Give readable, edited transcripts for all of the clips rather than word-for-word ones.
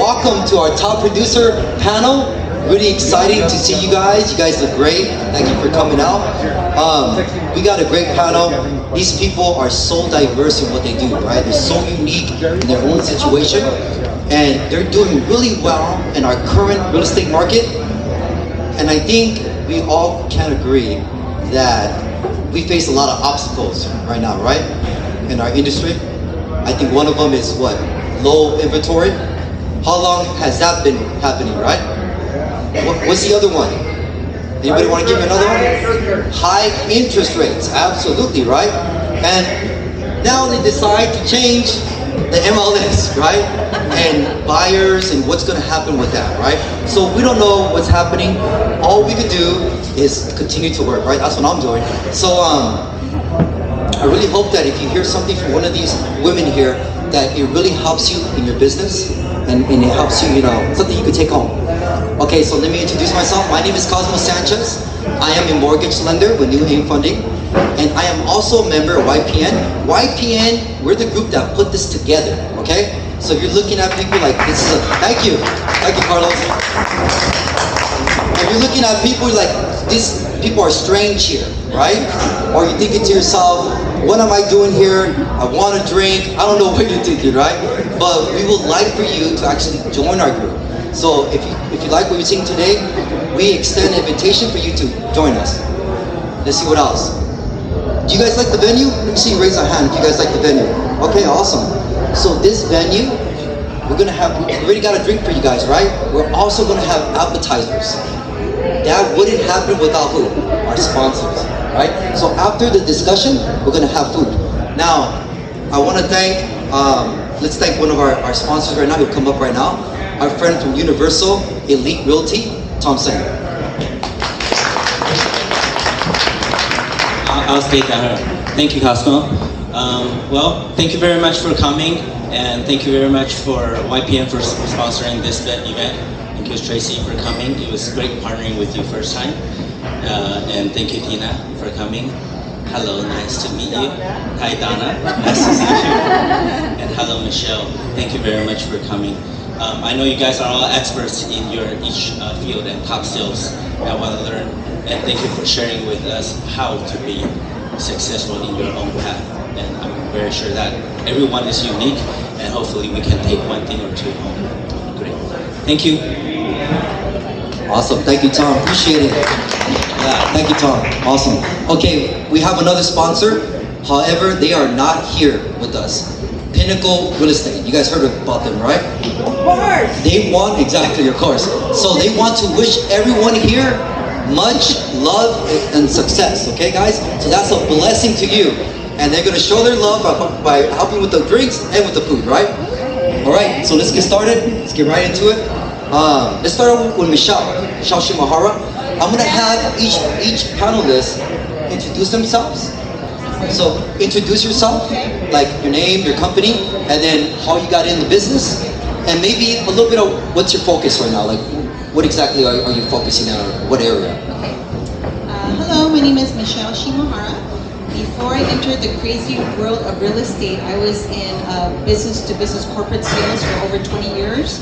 welcome to our top producer panel. Really exciting to see you guys. You guys look great. Thank you for coming out. We got a great panel. These people are so diverse in what they do, right? They're so unique in their own situation, and they're doing really well in our current real estate market. And I think we all can agree that we face a lot of obstacles right now, right? In our industry. I think one of them is what? Low inventory. How long has that been happening, right? What's the other one? Anybody want to give me another one? High interest rates, absolutely, right? And now they decide to change the MLS, right? And buyers and what's going to happen with that, right? So we don't know what's happening. All we could do is continue to work, right? That's what I'm doing. So I really hope that if you hear something from one of these women here, that it really helps you in your business and it helps you, something you could take home. Okay, so let me introduce myself. My name is Cosmo Sanchez. I am a mortgage lender with New Aim Funding, and I am also a member of YPN. YPN, we're the group that put this together, okay? So if you're looking at people like, thank you, Carlos. If you're looking at people like, these people are strange here, right? Or you're thinking to yourself, what am I doing here? I want to drink. I don't know what you're thinking, right? But we would like for you to actually join our group. So if you like what you're seeing today, we extend an invitation for you to join us. Let's see what else. Do you guys like the venue? Let me see you raise a hand if you guys like the venue. Okay, awesome. So this venue, we already got a drink for you guys, right? We're also gonna have appetizers. That wouldn't happen without who? Our sponsors, right? So after the discussion, we're gonna have food. Now, I wanna thank, let's thank one of our sponsors right now. He'll come up right now. Our friend from Universal Elite Realty, Tseng. I'll state that. Thank you, Cosmo. Well, thank you very much for coming, and thank you very much for YPN for sponsoring this event. Thank you, Tracy, for coming. It was great partnering with you first time. And thank you, Tina, for coming. Hello, nice to meet you. Hi, Donna, nice to meet you. And hello, Michelle. Thank you very much for coming. I know you guys are all experts in your each field and top skills. I want to learn, and thank you for sharing with us how to be successful in your own path. And I'm very sure that everyone is unique, and hopefully we can take one thing or two home. Great. Thank you. Awesome. Thank you, Tom. Appreciate it. Yeah, thank you, Tom. Awesome. Okay, we have another sponsor. However, they are not here with us. Pinnacle Real Estate. You guys heard about them, right? Of course. They want, exactly, of course. So they want to wish everyone here much love and success, okay, guys? So that's a blessing to you. And they're going to show their love by helping with the drinks and with the food, right? All right, so let's get started. Let's get right into it. Let's start with Michelle Shimohara. I'm going to have each panelist introduce themselves. So introduce yourself, like your name, your company, and then how you got in the business, and maybe a little bit of what's your focus right now, like what exactly are you focusing on, what area? Okay. Hello, my name is Michelle Shimohara. Before I entered the crazy world of real estate, I was in business-to-business corporate sales for over 20 years.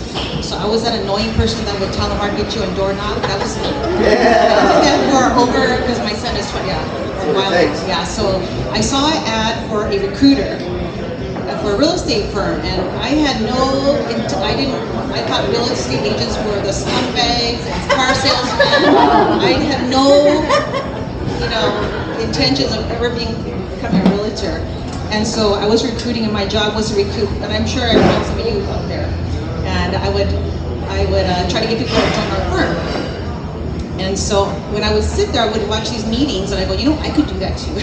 So I was that annoying person that would telemarket you and door knock. That was me. Yeah. I did that for over, because my son is 20, a while ago. Yeah, so I saw an ad for a recruiter for a real estate firm, and I had I thought real estate agents were the scumbags and car salesmen. I had no, intentions of ever becoming a realtor. And so I was recruiting, and my job was to recruit, and I'm sure I know some of you out there. And I would try to get people to join our firm. And so when I would sit there, I would watch these meetings, and I go, I could do that too.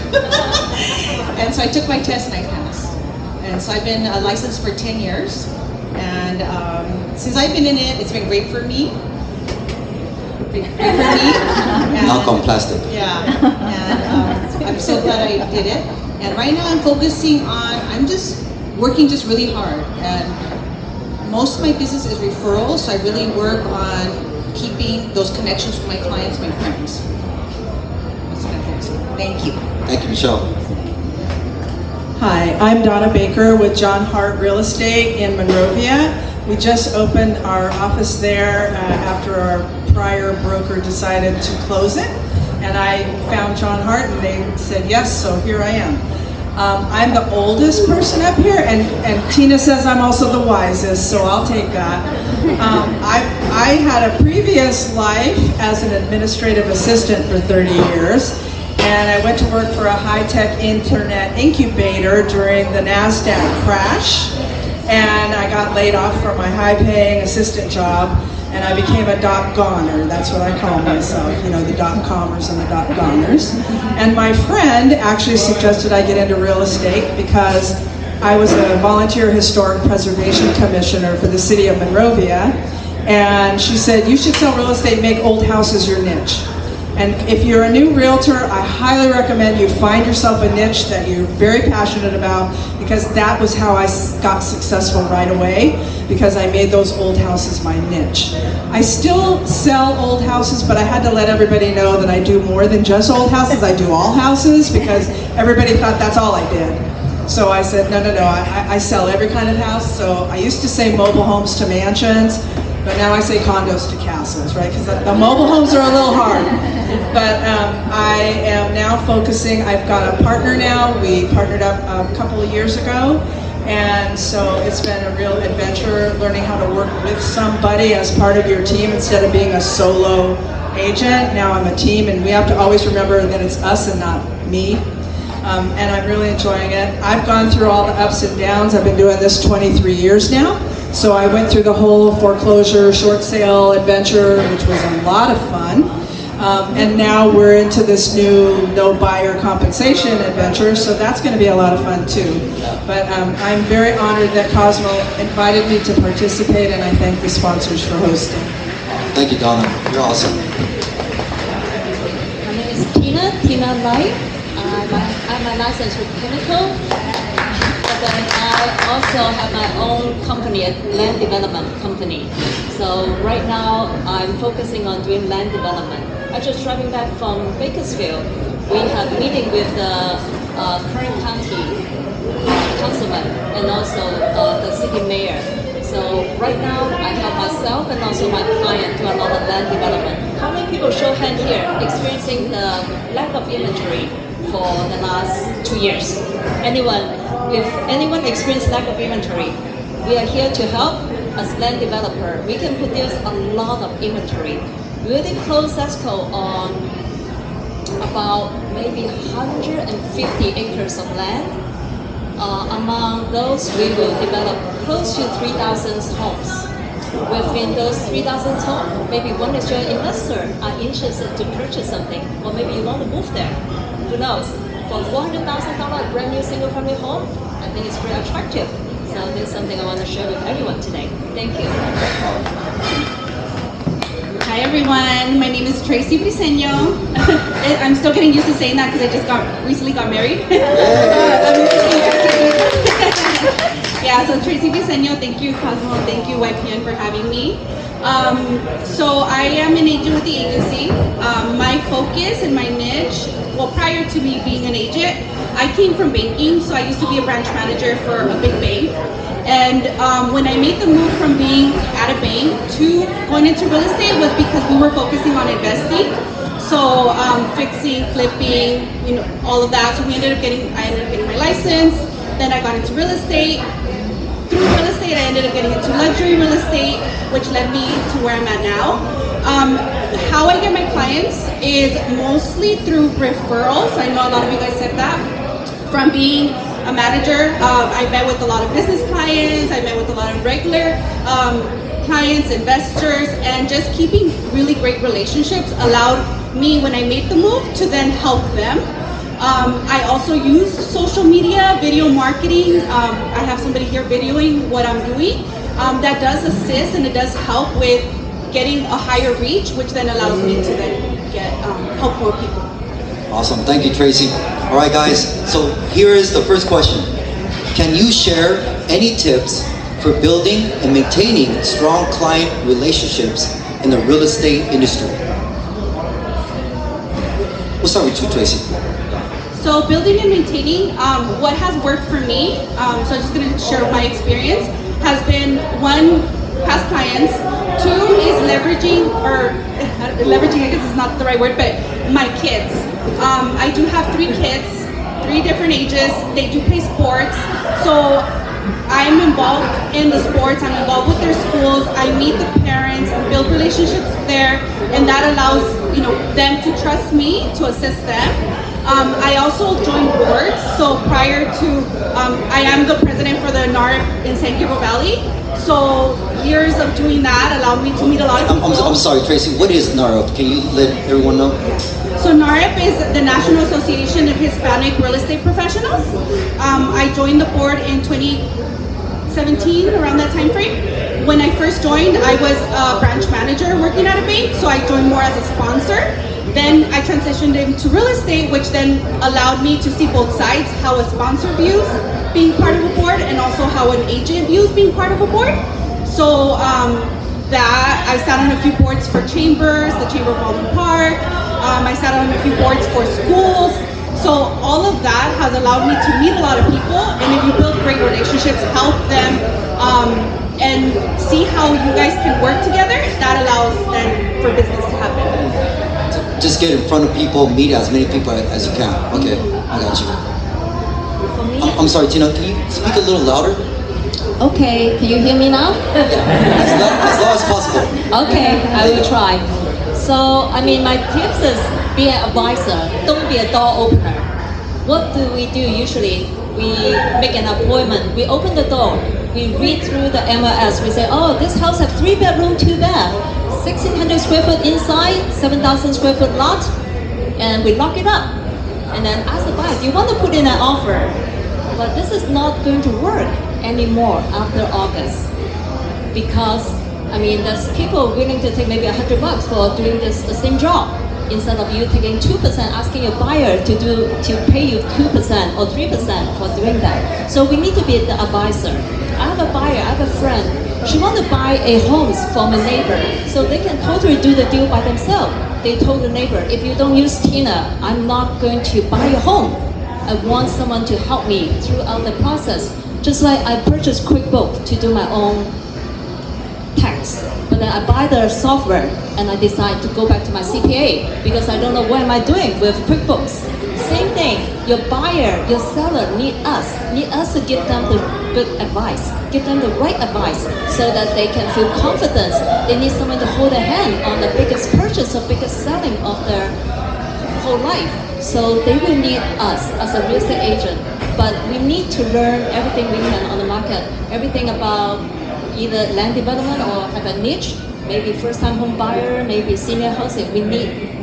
And so I took my test and I passed. And so I've been licensed for 10 years. And since I've been in it, it's been great for me. Knock on plastic. Yeah, and I'm so glad I did it. And right now I'm focusing on, I'm just working really hard. And most of my business is referrals, so I really work on keeping those connections with my clients, my friends. That's what I'm focusing on. Thank you. Thank you, Michelle. Hi, I'm Donna Baker with John Hart Real Estate in Monrovia. We just opened our office there after our prior broker decided to close it. And I found John Hart and they said yes, so here I am. I'm the oldest person up here, and Tina says I'm also the wisest, so I'll take that. I had a previous life as an administrative assistant for 30 years, and I went to work for a high-tech internet incubator during the NASDAQ crash, and I got laid off from my high-paying assistant job, and I became a dot-goner. That's what I call myself, you know, the dot-commers and the dot-goners. And my friend actually suggested I get into real estate because I was a volunteer historic preservation commissioner for the city of Monrovia, and she said, you should sell real estate, make old houses your niche. And if you're a new realtor, I highly recommend you find yourself a niche that you're very passionate about, because that was how I got successful right away, because I made those old houses my niche. I still sell old houses, but I had to let everybody know that I do more than just old houses. I do all houses, because everybody thought that's all I did. So I said, no, I sell every kind of house. So I used to say mobile homes to mansions, but now I say condos to castles, right? Because the mobile homes are a little hard. But I am now focusing, I've got a partner now. We partnered up a couple of years ago. And so it's been a real adventure learning how to work with somebody as part of your team instead of being a solo agent. Now I'm a team, and we have to always remember that it's us and not me. And I'm really enjoying it. I've gone through all the ups and downs. I've been doing this 23 years now. So I went through the whole foreclosure, short sale adventure, which was a lot of fun. And now we're into this new no buyer compensation adventure, so that's going to be a lot of fun too. But I'm very honored that Cosmo invited me to participate, and I thank the sponsors for hosting. Thank you, Donna. You're awesome. My name is Tina Lai. I'm a licensed chemical, but then I also have my own company, a land development company. So right now I'm focusing on doing land development. I just driving back from Bakersfield. We have meeting with the current county councilman and also the city mayor. So right now I help myself and also my client do a lot of land development. How many people show hand here experiencing the lack of inventory for the last 2 years? Anyone? If anyone experienced lack of inventory, we are here to help. As land developer, we can produce a lot of inventory. We already closed ESCO on about maybe 150 acres of land. Among those, we will develop close to 3,000 homes. Within those 3,000 homes, maybe one is your investor are interested to purchase something, or maybe you want to move there. Who knows? For $400,000 brand new single family home, I think it's very attractive. So this is something I want to share with everyone today. Thank you. Hi everyone, my name is Tracy Briseno. I'm still getting used to saying that because I just recently got married. Yeah, so Tracy Briseno, thank you Cosmo, thank you YPN for having me. So I am an agent with the agency. My focus and my niche, well, prior to me being an agent, I came from banking, so I used to be a branch manager for a big bank. And when I made the move from being at a bank to going into real estate was because we were focusing on investing. So fixing, flipping, you know, all of that. So I ended up getting my license. Then I got into real estate. Through real estate, I ended up getting into luxury real estate, which led me to where I'm at now. How I get my clients is mostly through referrals. I know a lot of you guys said that. From being a manager, I met with a lot of business clients, I met with a lot of regular clients, investors, and just keeping really great relationships allowed me, when I made the move, to then help them. I also use social media, video marketing. I have somebody here videoing what I'm doing. That does assist and it does help with getting a higher reach, which then allows me to then help more people. Awesome. Thank you, Tracy. All right, guys. So here is the first question. Can you share any tips for building and maintaining strong client relationships in the real estate industry? We'll start with you, Tracy. So building and maintaining, what has worked for me, so I'm just going to share my experience, has been one, past clients, two is leveraging, I guess is not the right word, but my kids. I do have 3 kids, 3 different ages, they do play sports, so I'm involved in the sports, I'm involved with their schools, I meet the parents, build relationships there, and that allows them to trust me to assist them. I also joined boards, so prior to, I am the president for the NAHREP in San Gabriel Valley, so years of doing that allowed me to meet a lot of people. I'm sorry, Tracy, what is NAHREP? Can you let everyone know? So NAHREP is the National Association of Hispanic Real Estate Professionals. I joined the board in 2017, around that time frame. When I first joined, I was a branch manager working at a bank, so I joined more as a sponsor. Then I transitioned into real estate, which then allowed me to see both sides, how a sponsor views being part of a board and also how an agent views being part of a board. So that I sat on a few boards for chambers, the Chamber of Baldwin Park. I sat on a few boards for schools. So all of that has allowed me to meet a lot of people, and if you build great relationships, help them, and see how you guys can work together, that allows then for business to happen. Just get in front of people, meet as many people as you can. Okay, I got you. For me, I'm sorry, Tina, can you speak a little louder? okay, can you hear me now? As loud as possible. Okay, I will try. So, my tips is be an advisor, don't be a door opener. What do we do usually? We make an appointment, we open the door, we read through the MLS, we say, oh, this house has 3 bedroom, 2 bath, 1,600 square foot inside, 7,000 square foot lot, and we lock it up. And then ask the buyer, do you want to put in an offer? But this is not going to work anymore after August, because there's people willing to take maybe $100 for doing the same job, instead of you taking 2%, asking your buyer to pay you 2% or 3% for doing that. So we need to be the advisor. I have a buyer, I have a friend, she wants to buy a home from a neighbor, so they can totally do the deal by themselves. They told the neighbor, if you don't use Tina, I'm not going to buy your home. I want someone to help me throughout the process. Just like I purchased QuickBooks to do my own tax, but then I buy the software and I decide to go back to my CPA because I don't know what am I doing with QuickBooks. Same thing, your buyer, your seller need us to give them the good advice, give them the right advice so that they can feel confidence. They need someone to hold their hand on the biggest purchase or biggest selling of their whole life. So they will need us as a real estate agent, but we need to learn everything we can on the market, everything about either land development or have a niche, maybe first-time home buyer, maybe senior housing,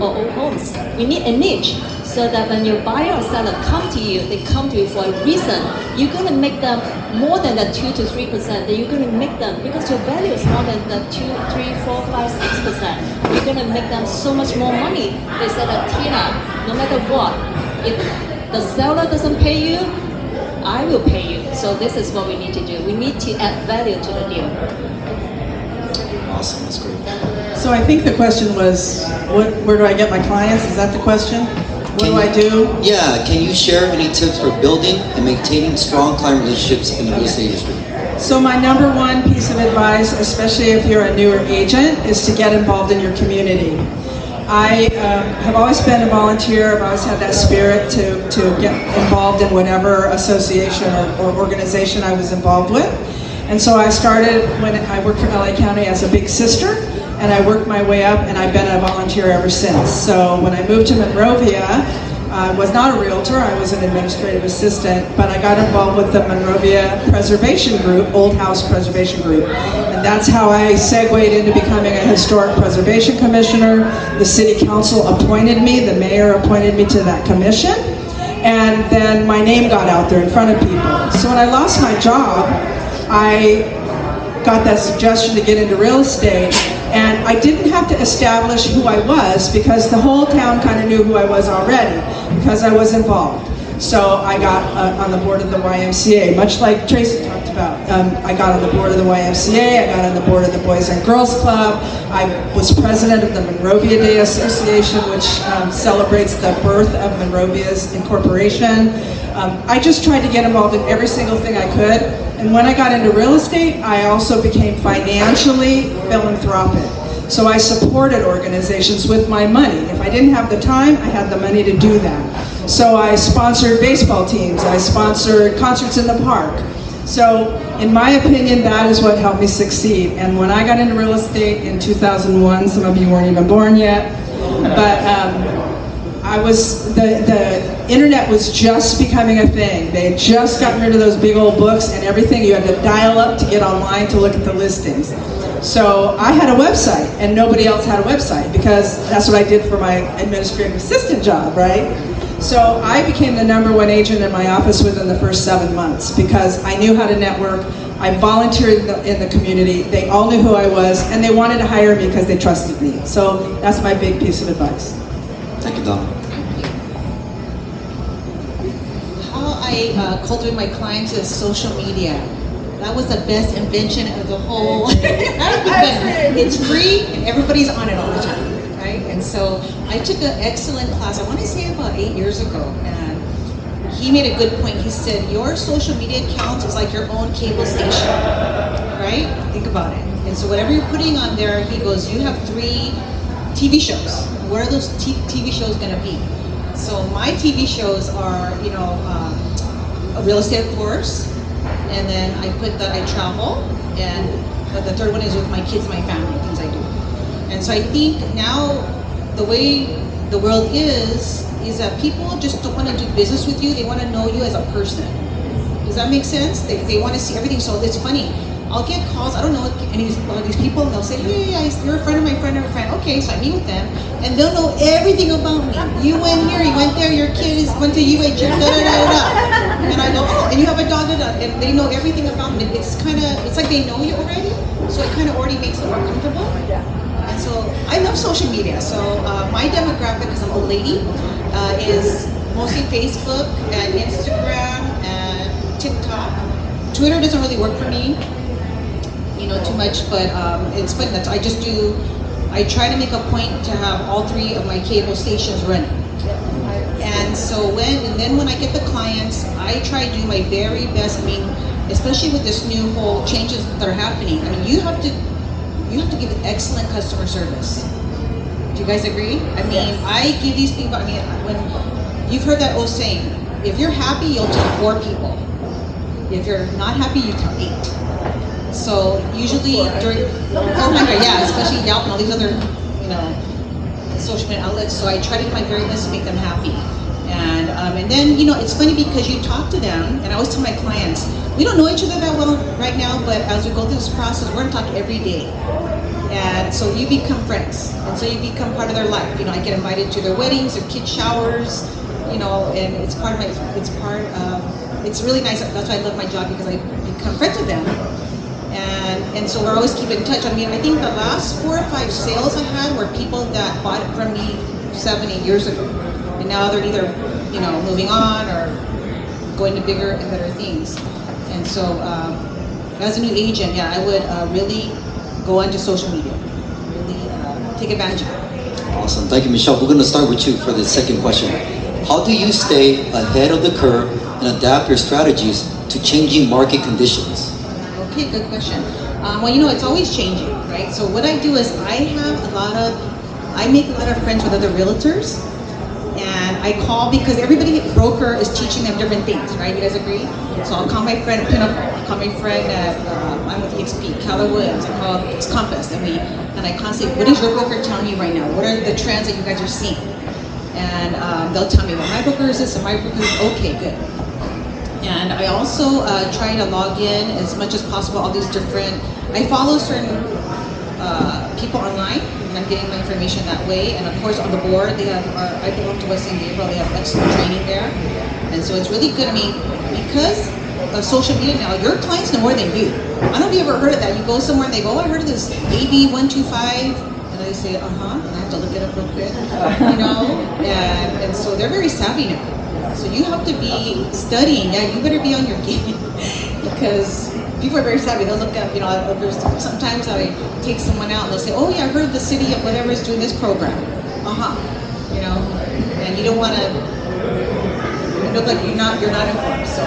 or old homes. We need a niche so that when your buyer or seller come to you, they come to you for a reason. You're going to make them more than that 2 to 3%, then you're going to make them, because your value is more than that 2, 3, 4, 5, 6%. You're going to make them so much more money. They said that, Tina, no matter what, if the seller doesn't pay you, I will pay you. So this is what we need to do. We need to add value to the deal. Awesome, that's great. So I think the question was, where do I get my clients? Is that the question? What do I do? Yeah, can you share any tips for building and maintaining strong client relationships in the real estate industry? So my number one piece of advice, especially if you're a newer agent, is to get involved in your community. I have always been a volunteer. I've always had that spirit to get involved in whatever association or organization I was involved with. And so I started when I worked for LA County as a big sister, and I worked my way up, and I've been a volunteer ever since. So when I moved to Monrovia, I was not a realtor, I was an administrative assistant, but I got involved with the Monrovia Preservation Group, Old House Preservation Group. And that's how I segued into becoming a historic preservation commissioner. The city council appointed me, the mayor appointed me to that commission, and then my name got out there in front of people. So when I lost my job, I got that suggestion to get into real estate, and I didn't have to establish who I was because the whole town kind of knew who I was already because I was involved. So I got on the board of the YMCA, much like Tracy talked about. I got on the board of the YMCA, I got on the board of the Boys and Girls Club, I was president of the Monrovia Day Association, which which celebrates the birth of Monrovia's incorporation. I just tried to get involved in every single thing I could. And when I got into real estate, I also became financially philanthropic. So I supported organizations with my money. If I didn't have the time, I had the money to do that. So I sponsored baseball teams. I sponsored concerts in the park. So in my opinion, that is what helped me succeed. And when I got into real estate in 2001, some of you weren't even born yet, but the internet was just becoming a thing. They had just gotten rid of those big old books and everything. You had to dial up to get online to look at the listings. So I had a website and nobody else had a website because that's what I did for my administrative assistant job, right? So I became the #1 agent in my office within the first 7 months because I knew how to network. I volunteered in the community. They all knew who I was and they wanted to hire me because they trusted me. So that's my big piece of advice. Thank you, Donna. How I cultivate my clients is social media. That was the best invention of the whole. It's free and everybody's on it all the time, right? And so I took an excellent class, I want to say about 8 years ago, and he made a good point. He said, your social media account is like your own cable station, right? Think about it. And so whatever you're putting on there, he goes, you have 3 TV shows. What are those TV shows going to be? So my TV shows are, real estate, of course, and then I put that I travel, and the third one is with my kids, my family, things I do. And so I think now the way the world is that people just don't want to do business with you. They want to know you as a person. Does that make sense? They want to see everything. So it's funny. I'll get calls, I don't know any of these people, and they'll say, hey, you're a friend of my friend of a friend. Okay, so I meet with them, and they'll know everything about me. You went here, you went there, your kid went to UH, and I go, oh, and you have a dog, and they know everything about me. It's like they know you already, so it kind of already makes them more comfortable. And so I love social media. So my demographic, because I'm an old lady, is mostly Facebook and Instagram and TikTok. Twitter doesn't really work for me. Too much, but it's fun. I try to make a point to have all 3 of my cable stations running. And so when I get the clients, I try to do my very best. I mean, especially with this new whole changes that are happening. I mean, you have to give excellent customer service. Do you guys agree? I mean, I give these people. I mean, when you've heard that old saying, if you're happy, you'll tell 4 people. If you're not happy, you tell 8. So usually especially Yelp and all these other, social media outlets. So I try to do my very best to make them happy. And then, it's funny because you talk to them, and I always tell my clients, we don't know each other that well right now, but as we go through this process, we're gonna talk every day. And so you become friends, and so you become part of their life. I get invited to their weddings, their kid showers, and it's it's really nice. That's why I love my job, because I become friends with them. And so we're always keeping in touch. I mean, I think the last 4 or 5 sales I had were people that bought it from me 7, 8 years ago. And now they're either, moving on or going to bigger and better things. And so as a new agent, I would really go onto social media, really take advantage of it. Awesome. Thank you, Michelle. We're going to start with you for the second question. How do you stay ahead of the curve and adapt your strategies to changing market conditions? Okay, good question. Well, it's always changing, right? So what I do is I make a lot of friends with other realtors, and I call because everybody broker is teaching them different things, right? You guys agree? So I'll call my friend at Pinnacle, I'll call my friend at, I'm with EXP, Keller Williams, I call Compass, and I constantly, what is your broker telling you right now? What are the trends that you guys are seeing? And they'll tell me, well, my broker is this, and my broker is, okay, good. And I also try to log in as much as possible, all these different, I follow certain people online, and I'm getting my information that way. And of course on the board, I belong to West San Gabriel, they have excellent training there. And so it's really good. I mean, because of social media now, your clients know more than you. I don't know if you ever heard of that. You go somewhere and they go, oh, I heard of this AB125. And I say, and I have to look it up real quick, and so they're very savvy now. So you have to be studying. You better be on your game because people are very savvy. They'll look up, sometimes I take someone out and they'll say, oh yeah, I heard the city of whatever is doing this program. you know, and you don't want to look like you're not informed. So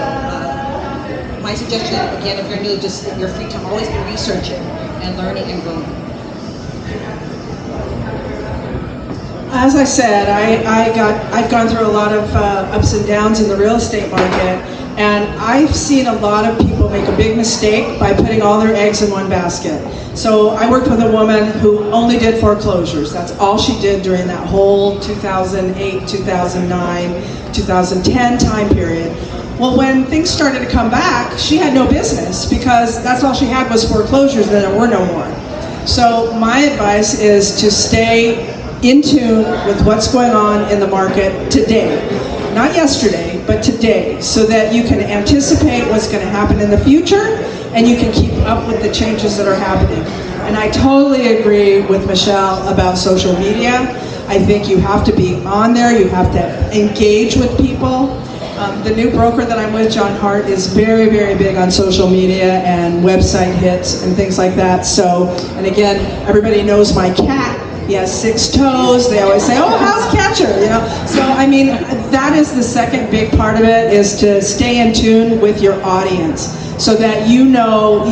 my suggestion, again, if you're new, just your free time, always be researching and learning and growing. As I said, I've gone through a lot of ups and downs in the real estate market, and I've seen a lot of people make a big mistake by putting all their eggs in one basket. So I worked with a woman who only did foreclosures. That's all she did during that whole 2008, 2009, 2010 time period. Well, when things started to come back, she had no business because that's all she had was foreclosures, and there were no more. So my advice is to stay in tune with what's going on in the market today. Not yesterday, but today, so that you can anticipate what's going to happen in the future and you can keep up with the changes that are happening. And I totally agree with Michelle about social media. I think you have to be on there, you have to engage with people. The new broker that I'm with, John Hart, is very, very big on social media and website hits and things like that. So, and again, everybody knows my cat. He has 6 toes. They always say, oh, how's Catcher? You know. So I mean, that is the second big part of it, is to stay in tune with your audience, so that you know,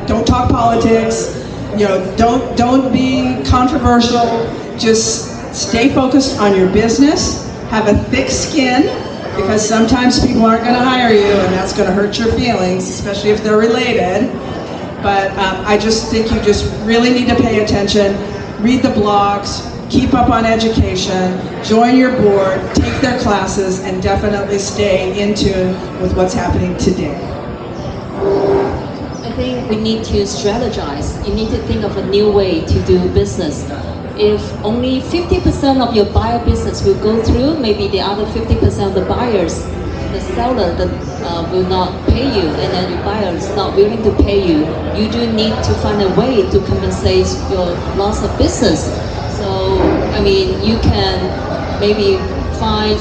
don't talk politics. Don't be controversial. Just stay focused on your business. Have a thick skin, because sometimes people aren't going to hire you, and that's going to hurt your feelings, especially if they're related. But I just think you just really need to pay attention. Read the blogs, keep up on education, join your board, take their classes, and definitely stay in tune with what's happening today. I think we need to strategize. You need to think of a new way to do business. If only 50% of your buyer business will go through, maybe the other 50% of the buyers, the seller will not pay you, and then your buyer is not willing to pay you. You do need to find a way to compensate your loss of business. So, I mean, you can maybe find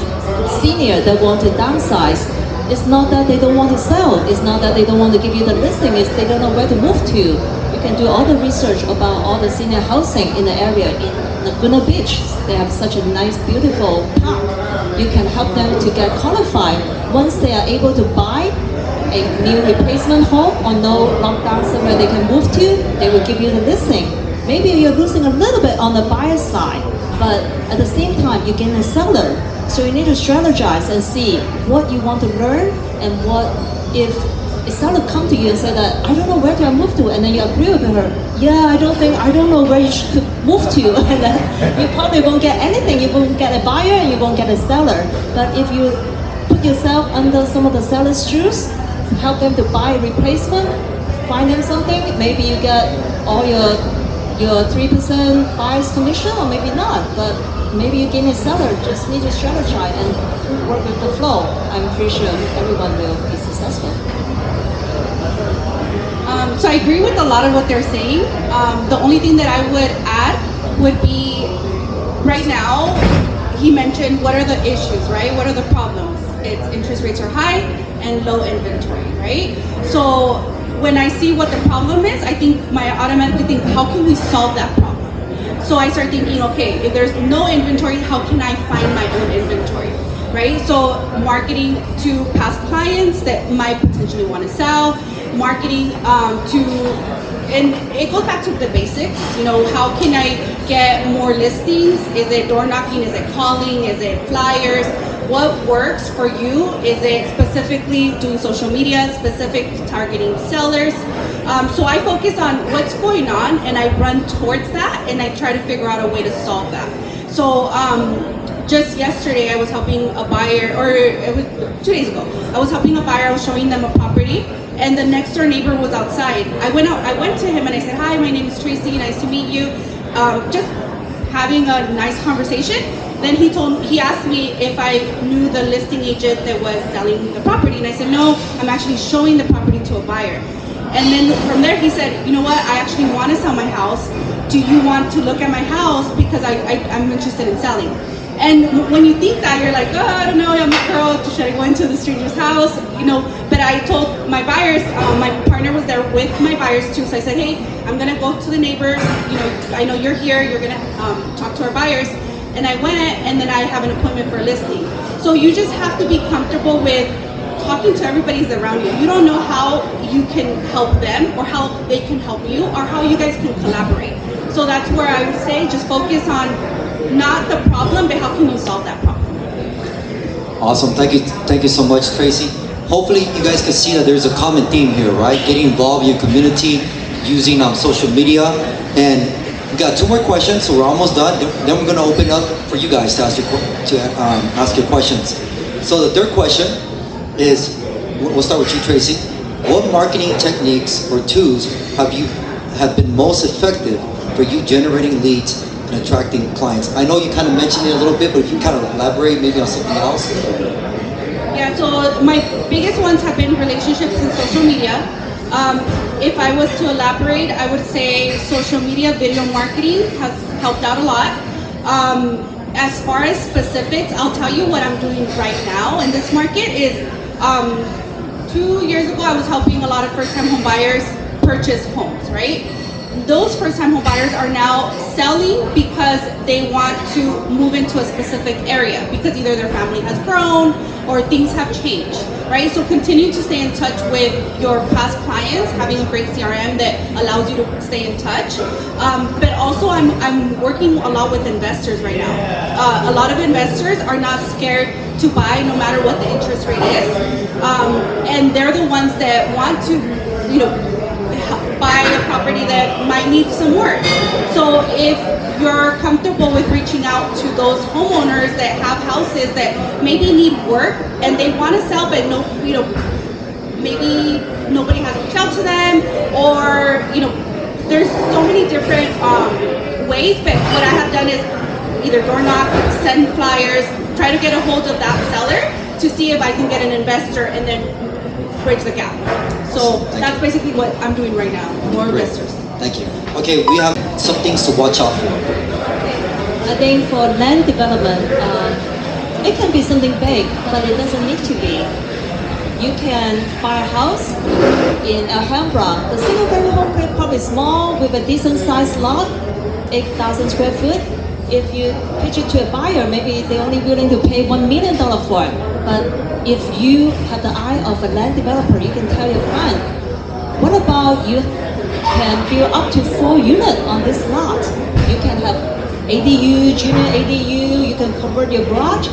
senior that want to downsize. It's not that they don't want to sell. It's not that they don't want to give you the listing. It's they don't know where to move to. You can do all the research about all the senior housing in the area. In Laguna Beach, they have such a nice, beautiful park. You can help them to get qualified. Once they are able to buy a new replacement home or no lockdown somewhere they can move to, they will give you the listing. Maybe you're losing a little bit on the buyer side, but at the same time, you gain a seller. So you need to strategize and see what you want to learn, and what if a seller come to you and say that, I don't know where to move to, and then you agree with her, yeah, I don't know where you should move to, and then you probably won't get anything. You won't get a buyer and you won't get a seller. But if you put yourself under some of the seller's shoes, help them to buy a replacement, find them something, maybe you get all your 3% buyer's commission, or maybe not, but maybe you gain a seller. Just need to strategize and work with the flow. I'm pretty sure everyone will be successful. So I agree with a lot of what they're saying. The only thing that I would add would be, right now, he mentioned what are the issues, right? What are the problems? It's interest rates are high and low inventory, right? So when I see what the problem is, I automatically think, how can we solve that problem? So I start thinking, okay, if there's no inventory, how can I find my own inventory, right? So marketing to past clients that might potentially want to sell, marketing and it goes back to the basics, how can I get more listings? Is it door knocking? Is it calling? Is it flyers? What works for you? Is it specifically doing social media, specific targeting sellers? So I focus on what's going on, and I run towards that, and I try to figure out a way to solve that. So just yesterday I was helping a buyer, or it was 2 days ago, I was helping a buyer. I was showing them a property, and the next door neighbor was outside. I went to him and I said, hi, my name is Tracy, nice to meet you. Just having a nice conversation. Then he asked me if I knew the listing agent that was selling the property, and I said, no, I'm actually showing the property to a buyer. And then from there he said, you know what, I actually want to sell my house. Do you want to look at my house, because I'm interested in selling? And when you think that, you're like, oh, I don't know, I'm a girl, should I go into the stranger's house? But I told my buyers, my partner was there with my buyers too, so I said, hey, I'm gonna go to the neighbors, I know you're here, you're gonna talk to our buyers. and I went, and then I have an appointment for a listing. So you just have to be comfortable with talking to everybody that's around you. You don't know how you can help them or how they can help you or how you guys can collaborate. So that's where I would say just focus on not the problem, but how can you solve that problem. Awesome. Thank you so much, Tracy. Hopefully you guys can see that there's a common theme here, right? Getting involved in your community, using social media. And we got 2 more questions, so we're almost done. Then we're going to open up for you guys to ask your questions. So the third question is, we'll start with you, Tracy. What marketing techniques or tools have been most effective for you generating leads and attracting clients? I know you kind of mentioned it a little bit, but if you kind of elaborate maybe on something else. Yeah, so my biggest ones have been relationships and social media. If I was to elaborate, I would say social media video marketing has helped out a lot. As far as specifics, I'll tell you what I'm doing right now in this market is 2 years ago, I was helping a lot of first-time home buyers purchase homes, right? Those first-time home buyers are now selling because they want to move into a specific area because either their family has grown or things have changed, right? So continue to stay in touch with your past clients, having a great CRM that allows you to stay in touch. But also I'm working a lot with investors right now. A lot of investors are not scared to buy no matter what the interest rate is. And they're the ones that want to, buy a property that might need some work. So if you're comfortable with reaching out to those homeowners that have houses that maybe need work and they want to sell, but maybe nobody has reached out to them, or there's so many different ways. But what I have done is either door knock, send flyers, try to get a hold of that seller to see if I can get an investor and then bridge the gap. So that's basically what I'm doing right now, more investors. Thank you. Okay, we have some things to watch out for. I think for land development, it can be something big, but it doesn't need to be. You can buy a house in Alhambra. The single-family home is probably small with a decent-sized lot, 8,000 square foot. If you pitch it to a buyer, maybe they're only willing to pay $1 million for it. But if you have the eye of a land developer, you can tell your client, what about you can build up to 4 units on this lot? You can have ADU, junior ADU, you can convert your garage.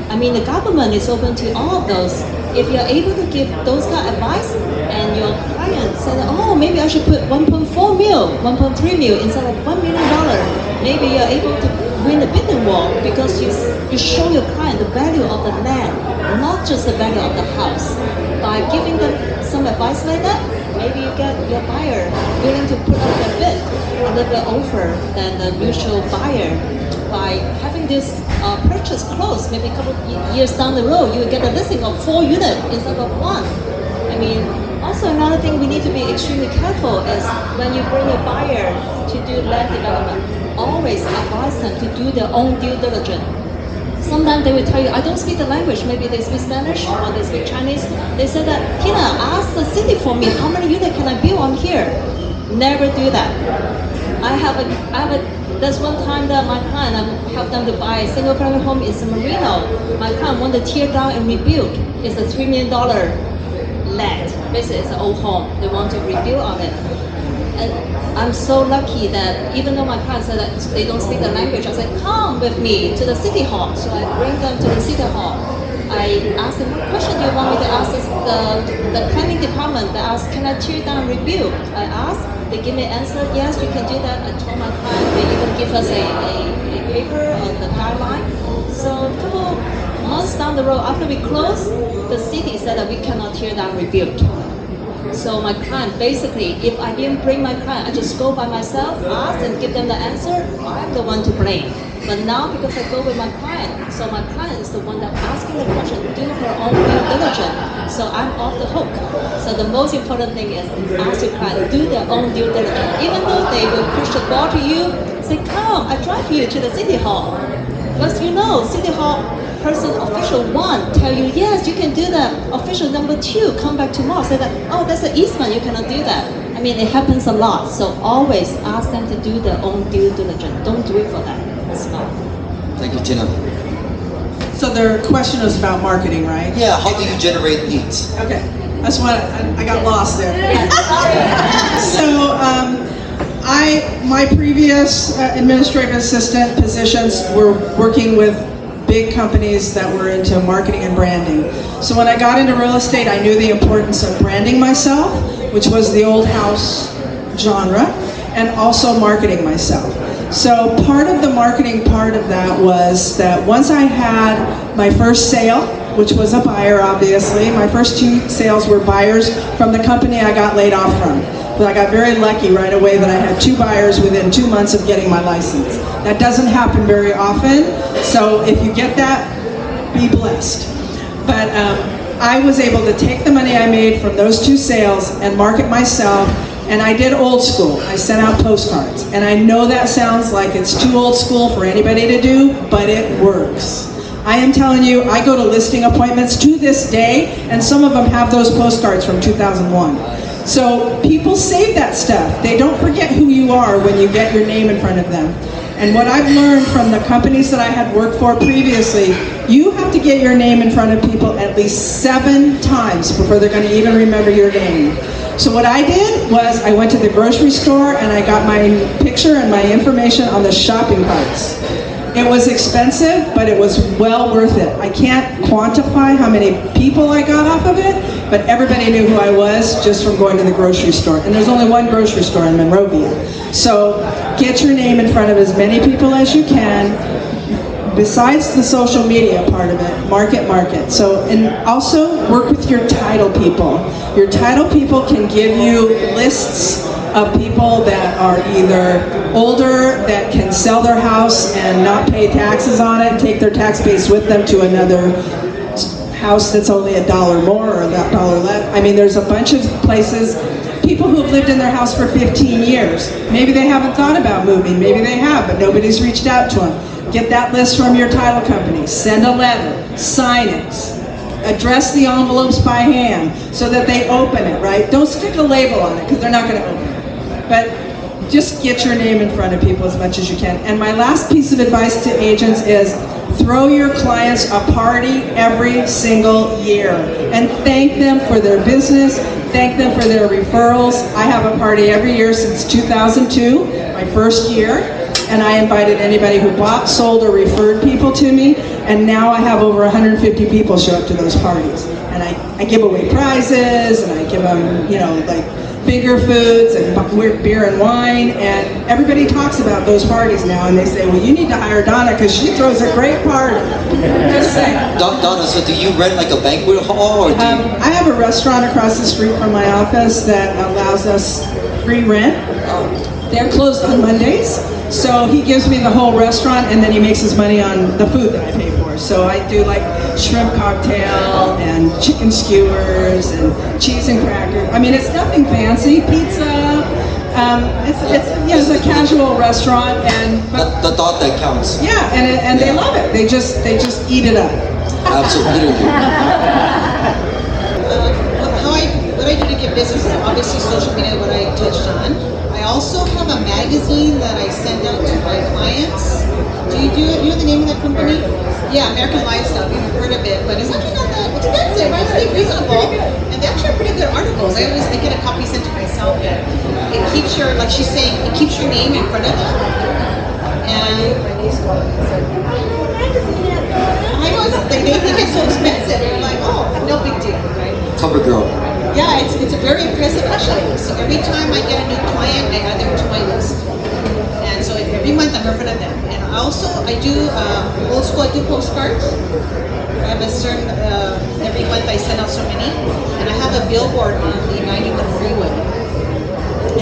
I mean, the government is open to all of those. If you're able to give those kind of advice and your client said, oh, maybe I should put 1.4 mil, 1.3 mil instead of $1 million, maybe you're able to win the bidding war because you show your client the value of the land, not just the value of the house. By giving them some advice like that, maybe you get your buyer willing to put up their bid a little bit over than the mutual buyer. By having this purchase close, maybe a couple of years down the road, you will get a listing of 4 units instead of 1. I mean, also another thing we need to be extremely careful is when you bring a buyer to do land development, always advise them to do their own due diligence. Sometimes they will tell you, I don't speak the language, maybe they speak Spanish or they speak Chinese. They say that, Tina, ask the city for me, how many units can I build on here? Never do that. There's one time that my client, I helped them to buy a single family home in San Marino. My client wanted to tear down and rebuild. It's a $3 million land. Basically, it's an old home. They want to rebuild on it. And I'm so lucky that even though my client said that they don't speak the language, I said, come with me to the city hall. So I bring them to the city hall. I asked them, what question do you want me to ask the planning department? They asked, can I tear down and rebuild? I asked, they give me an answer, yes, you can do that. I told my client, they even give us a paper on the guideline. So a couple months down the road, after we closed, the city said that we cannot tear down and rebuild. So my client, basically, if I didn't bring my client, I just go by myself, ask and give them the answer, I'm the one to blame. But now because I go with my client, so my client is the one that asking the question, do her own due diligence. So I'm off the hook. So the most important thing is ask your client, do their own due diligence. Even though they will push the ball to you, say, come, I drive you to the city hall. Because city hall person official 1 tell you, yes, you can do that. Official number 2 come back tomorrow, say that, oh, that's an easement, you cannot do that. I mean, it happens a lot. So always ask them to do their own due diligence. Don't do it for them. It's not. Thank you, Tina. So their question was about marketing, right? Yeah, how do you generate leads? Okay, that's what I got lost there. So my previous administrative assistant positions were working with big companies that were into marketing and branding. So when I got into real estate, I knew the importance of branding myself, which was the old house genre, and also marketing myself. So part of the marketing part of that was that once I had my first sale, which was a buyer obviously, my first 2 sales were buyers from the company I got laid off from. But I got very lucky right away that I had 2 buyers within 2 months of getting my license. That doesn't happen very often, so if you get that, be blessed. But I was able to take the money I made from those 2 sales and market myself, and I did old school. I sent out postcards. And I know that sounds like it's too old school for anybody to do, but it works. I am telling you, I go to listing appointments to this day, and some of them have those postcards from 2001. So people save that stuff. They don't forget who you are when you get your name in front of them. And what I've learned from the companies that I had worked for previously, you have to get your name in front of people at least 7 times before they're going to even remember your name. So what I did was I went to the grocery store and I got my picture and my information on the shopping carts. It was expensive, but it was well worth it. I can't quantify how many people I got off of it, but everybody knew who I was just from going to the grocery store. And there's only one grocery store in Monrovia. So get your name in front of as many people as you can. Besides the social media part of it, market. So, and also work with your title people. Your title people can give you lists of people that are either older, that can sell their house and not pay taxes on it, take their tax base with them to another house that's only $1 more or $1 less. I mean, there's a bunch of places, people who have lived in their house for 15 years. Maybe they haven't thought about moving, maybe they have, but nobody's reached out to them. Get that list from your title company, send a letter, sign it, address the envelopes by hand so that they open it, right? Don't stick a label on it because they're not going to open it. But just get your name in front of people as much as you can. And my last piece of advice to agents is throw your clients a party every single year and thank them for their business, thank them for their referrals. I have a party every year since 2002, my first year. And I invited anybody who bought, sold, or referred people to me. And now I have over 150 people show up to those parties. And I give away prizes, and I give them, like finger foods and beer and wine. And everybody talks about those parties now. And they say, well, you need to hire Donna because she throws a great party. Just saying. Donna, so do you rent like a banquet hall, or do you? I have a restaurant across the street from my office that allows us free rent. They're closed on Mondays. So he gives me the whole restaurant and then he makes his money on the food that I pay for. So I do like shrimp cocktail and chicken skewers and cheese and crackers. I mean, it's nothing fancy. Pizza. It's a casual restaurant, but the thought that counts. Yeah, and they love it. They just eat it up. Absolutely. What I do to get business is obviously social media, what I touched on. I also have a magazine that I send out to my clients. Do you know the name of that company? Yeah, American Lifestyle. You've heard of it, but it's actually not that expensive, right? It's pretty reasonable, and they actually have pretty good articles. I get a copy sent to myself, and it keeps your, like she's saying, it keeps your name in front of them. And I know they think it's so expensive. You're like, oh, no big deal, right? Cover girl. Yeah, it's a very impressive actually. So every time I get a new client, I add them to my list. And so every month I'm in front of them. And also I do old school, I do postcards. I have a certain, every month I send out so many. And I have a billboard on the 91 freeway.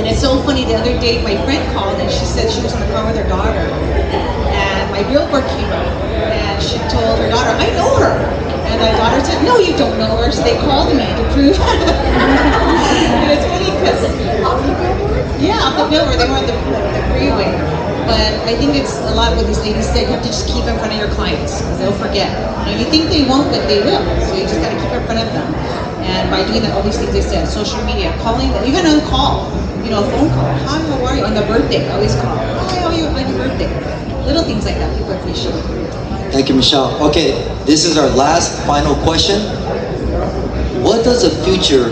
And it's so funny, the other day my friend called and she said she was on the car with her daughter. And my billboard came up and she told her daughter, I know her. And my daughter said, no, you don't know her. So they called me to prove. And it's funny because, off the billboard, they were on the freeway. But I think it's a lot what these ladies said. You have to just keep in front of your clients because they'll forget. You think they won't, but they will. So you just got to keep in front of them. And by doing that, all these things they said, social media, calling them, you're going to call, a phone call. Hi, how are you? On their birthday, I always call. Hi, how are you on your birthday? little things like that people appreciate. Thank you, Michelle. Okay, this is our last final question. What does the future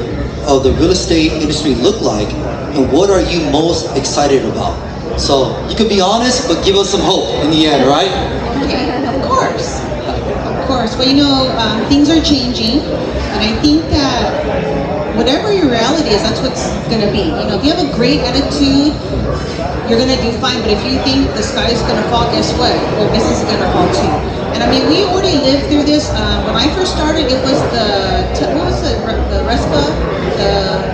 of the real estate industry look like, and what are you most excited about? So you can be honest, but give us some hope in the end, right? Okay, of course. Of course. Well, you know, things are changing, and I think that whatever your reality is, that's what's going to be. You know, if you have a great attitude, you're going to do fine. But if you think the sky is going to fall, guess what? Your business is going to fall too. And I mean, we already lived through this. When I first started, it was the RESPA, the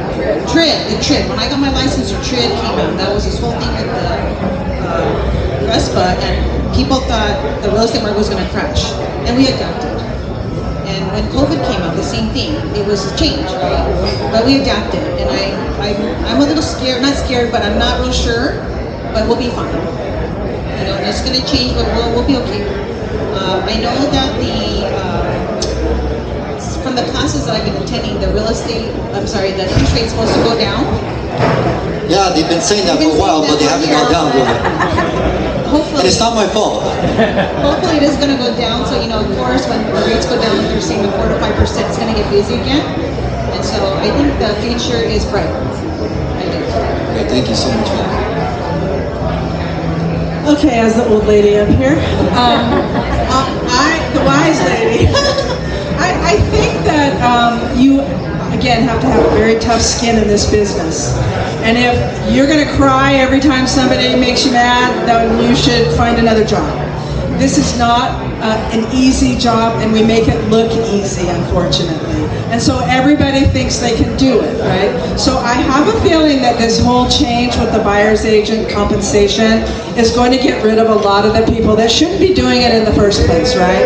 TRID. When I got my license, the TRID came out. That was this whole thing with the RESPA, and people thought the real estate market was going to crash. And we adapted. And when COVID came out, the same thing. It was a change, right? But we adapted. And I'm a little scared, not scared, but I'm not real sure. But we'll be fine. You know, it's going to change, but we'll be okay. I know that from the classes that I've been attending, the interest rate's supposed to go down. Yeah, they've been saying that for a while, but they haven't gone down really. Hopefully. And it's not my fault. Hopefully it is going to go down. So, you know, of course, when the rates go down, they're saying 4 to 5%, it's going to get busy again. And so I think the future is bright. I do. Okay, thank you so much for that. Okay, as the old lady up here, the wise lady, I think that you, again, have to have a very tough skin in this business. And if you're going to cry every time somebody makes you mad, then you should find another job. This is not an easy job, and we make it look easy, unfortunately. And so everybody thinks they can do it, right? So I have a feeling that this whole change with the buyer's agent compensation is going to get rid of a lot of the people that shouldn't be doing it in the first place, right?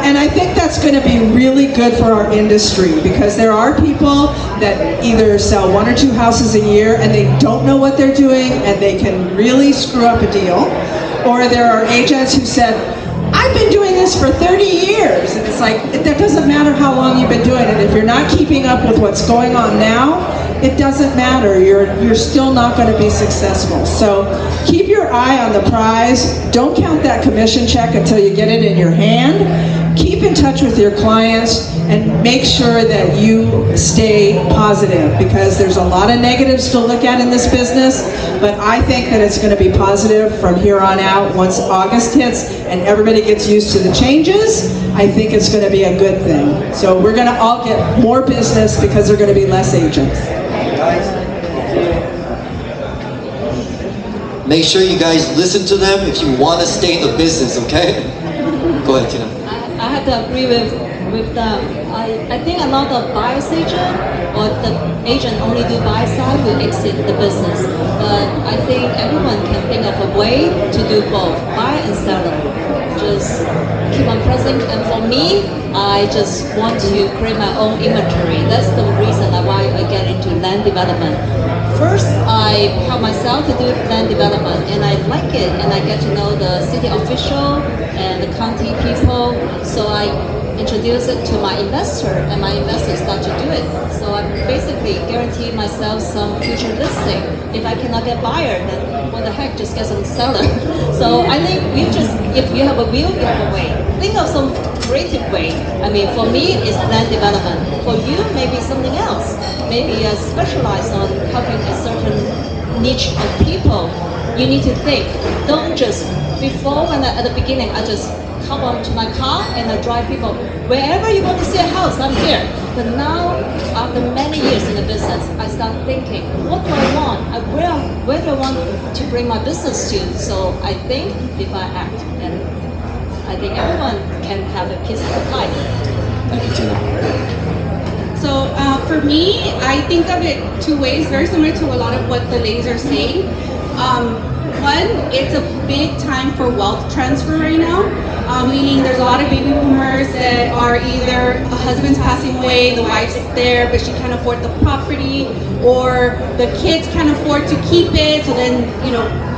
And I think that's going to be really good for our industry, because there are people that either sell 1 or 2 houses a year and they don't know what they're doing and they can really screw up a deal. Or there are agents who said, I've been doing this for 30 years. And it's like, that doesn't matter how long you've been doing it. If you're not keeping up with what's going on now, it doesn't matter. You're still not going to be successful. So keep your eye on the prize. Don't count that commission check until you get it in your hand. Keep in touch with your clients and make sure that you stay positive, because there's a lot of negatives to look at in this business, but I think that it's going to be positive from here on out. Once August hits and everybody gets used to the changes, I think it's going to be a good thing. So we're going to all get more business because there are going to be less agents. Make sure you guys listen to them if you want to stay in the business, okay? Go ahead, Tina. I have to agree with them. I think a lot of buyer's agent or the agent only do buy side will exit the business. But I think everyone can think of a way to do both, buy and sell. Just keep on pressing. And for me, I just want to create my own inventory. That's the reason why I get into land development. First, I help myself to do land development, and I like it, and I get to know the city official and the county people. So I introduce it to my investor, and my investors start to do it. So I basically guarantee myself some future listing. If I cannot get buyer, then what the heck, just get some seller. So I think if you have a will, you have a way. Think of some creative way. I mean, for me, it's land development. For you, maybe something else. Maybe specialize on helping a certain niche of people. You need to think. Don't just, at the beginning, I just hop onto my car and I drive people. Wherever you want to see a house, I'm here. But now, after many years in the business, I start thinking, what do I want? Where do I want to bring my business to? So I think if I act, and I think everyone can have a piece of the pie. Thank you, Tina. So for me, I think of it 2 ways, very similar to a lot of what the ladies are saying. One, it's a big time for wealth transfer right now, meaning there's a lot of baby boomers that are either a husband's passing away, the wife's there, but she can't afford the property, or the kids can't afford to keep it, so then,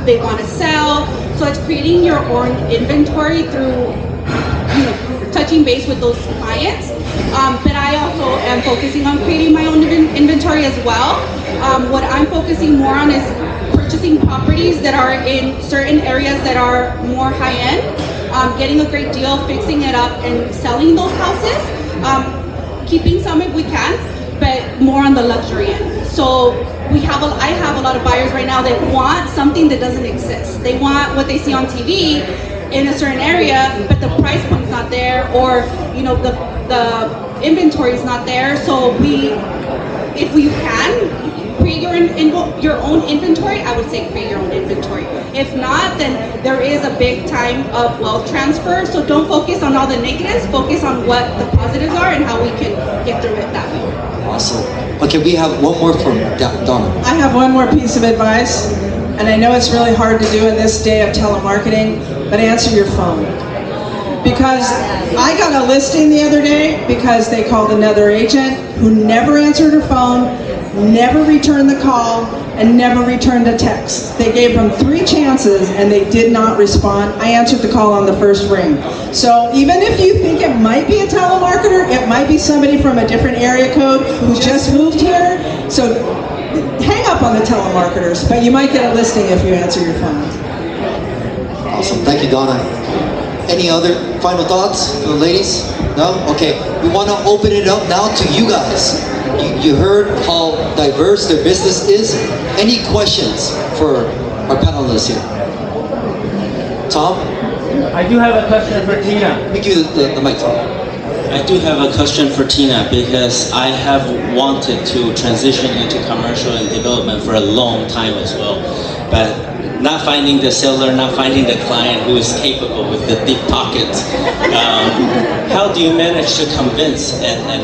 they want to sell. So it's creating your own inventory through, touching base with those clients. But I also am focusing on creating my own inventory as well. What I'm focusing more on is purchasing properties that are in certain areas that are more high end, getting a great deal, fixing it up, and selling those houses. Keeping some if we can, but more on the luxury end. So I have a lot of buyers right now that want something that doesn't exist. They want what they see on TV in a certain area, but the price point's not there, or the inventory is not there. So if you can create your own inventory, I would say create your own inventory. If not, then there is a big time of wealth transfer. So don't focus on all the negatives, focus on what the positives are and how we can get through it that way. Awesome. Okay, we have one more from Donna. I have one more piece of advice, and I know it's really hard to do in this day of telemarketing, but answer your phone. Because I got a listing the other day because they called another agent who never answered her phone, never returned the call, and never returned a text. They gave them 3 chances and they did not respond. I answered the call on the first ring. So even if you think it might be a telemarketer, it might be somebody from a different area code who just moved here. So hang up on the telemarketers, but you might get a listing if you answer your phone. Awesome. Thank you, Donna. Any other final thoughts for the ladies? No? Okay. We want to open it up now to you guys. You heard how diverse their business is. Any questions for our panelists here? Tom? I do have a question for Tina. Let me give you the mic, Tom. I do have a question for Tina because I have wanted to transition into commercial and development for a long time as well, but not finding the seller, not finding the client who is capable with the deep pockets. How do you manage to convince? And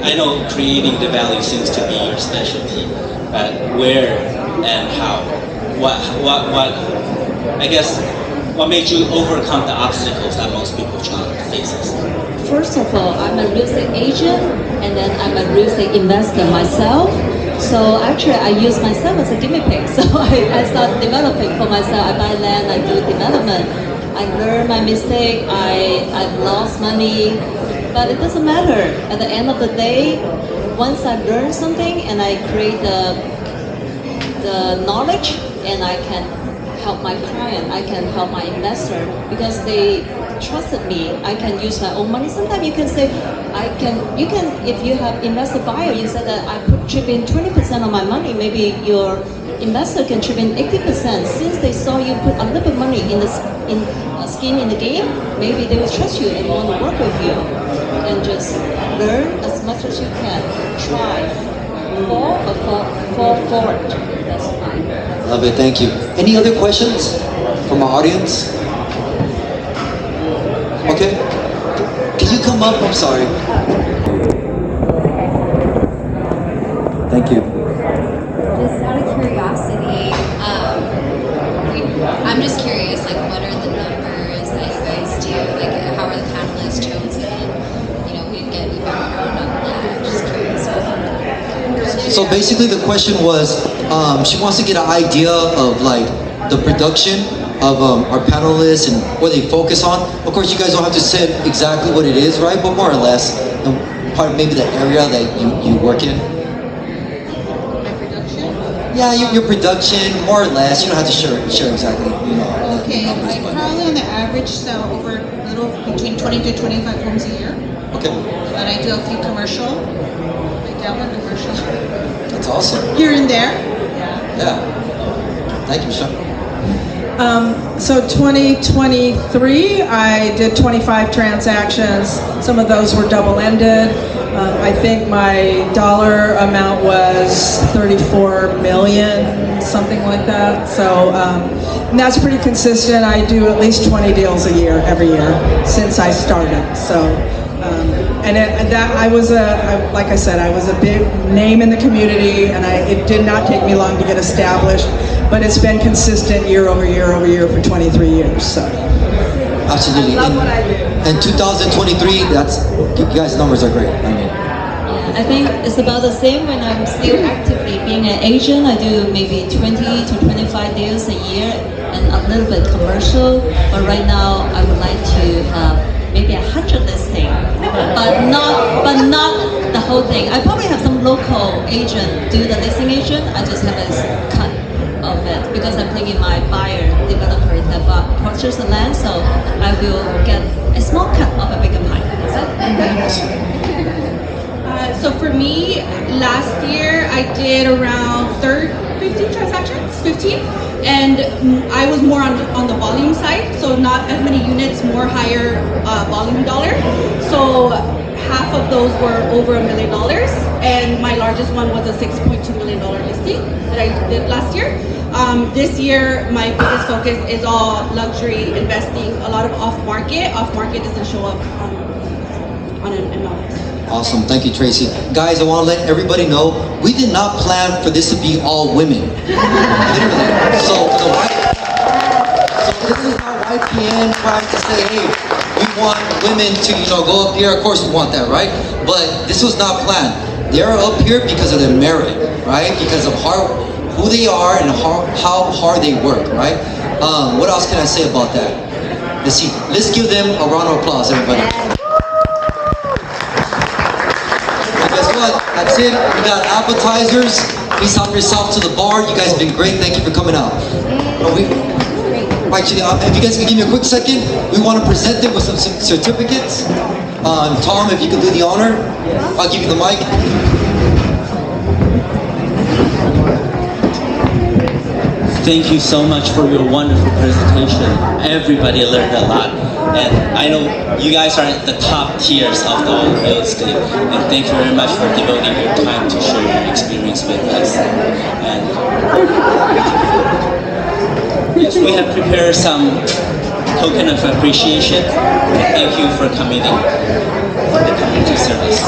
I know creating the value seems to be your specialty, but where and how? What made you overcome the obstacles that most people faces? First of all, I'm a real estate agent, and then I'm a real estate investor myself. So actually, I use myself as a guinea pig. So I start developing for myself. I buy land, I do development. I learn my mistake. I've lost money, but it doesn't matter. At the end of the day, once I learn something and I create the knowledge, and I can help my client, I can help my investor because they trusted me. I can use my own money. Sometimes you can say, you can, if you have investor buyer, you said that I could chip in 20% of my money, maybe your investor can chip in 80%. Since they saw you put a little bit of money in skin in the game, maybe they will trust you and want to work with you. And just learn as much as you can. Try. Fall forward. That's fine. Love it, thank you. Any other questions from our audience? Okay. Can you come up? I'm sorry. Thank you. Just out of curiosity, I'm just curious, like, what are the numbers that you guys do? Like, how are the panelists chosen? We get your background on that. Just curious. So basically the question was, she wants to get an idea of like the production of our panelists and what they focus on. Of course, you guys don't have to say exactly what it is, right? But more or less, part of maybe the area that you work in. My production? Yeah, your production, more or less. You don't have to share exactly. Okay, I probably on the average sell over a little between 20 to 25 homes a year. Okay. And I do a few commercial. I dabble in commercial. That's awesome. Here and there. Yeah. Thank you, Michelle. So 2023, I did 25 transactions. Some of those were double-ended. I think my dollar amount was 34 million, something like that. So, and that's pretty consistent. I do at least 20 deals a year, every year, since I started. So, like I said, I was a big name in the community, and it did not take me long to get established, but it's been consistent year over year over year for 23 years. So. Absolutely. I love what I do. And 2023, you guys' numbers are great. Yeah, I think it's about the same when I'm still actively being an agent. I do maybe 20 to 25 deals a year and a little bit commercial. But right now, I would like to have maybe 100 listings, but not the whole thing. I probably have some local agent do the listing agent. I just have a cut of it because I'm bringing my buyer developer that purchased the land, so I will get a small cut of a bigger pie. Is that? So for me, last year I did around 15 transactions, 15, and I was more on the volume side, so not as many units, more higher volume dollar. So half of those were over $1 million, and my largest one was a $6.2 million listing that I did last year. This year, my biggest focus is all luxury investing, a lot of off-market. Off-market doesn't show up on an MLS. Awesome, thank you, Tracy. Guys, I want to let everybody know, we did not plan for this to be all women. Literally. So this is not YPN trying to say, hey, we want women to, go up here. Of course we want that, right? But this was not planned. They're up here because of their merit, right? Because of who they are and how hard they work, right? What else can I say about that? Let's see. Let's give them a round of applause, everybody. Guess what? That's it. We got appetizers. Please help yourself to the bar. You guys have been great. Thank you for coming out. Actually, if you guys can give me a quick second, we want to present them with some certificates. Tom, if you can do the honor, I'll give you the mic. Thank you so much for your wonderful presentation. Everybody learned a lot. And I know you guys are at the top tiers of the real estate. And thank you very much for devoting your time to share your experience with us. And yes, we have prepared some token of appreciation. Thank you for coming in for the community service.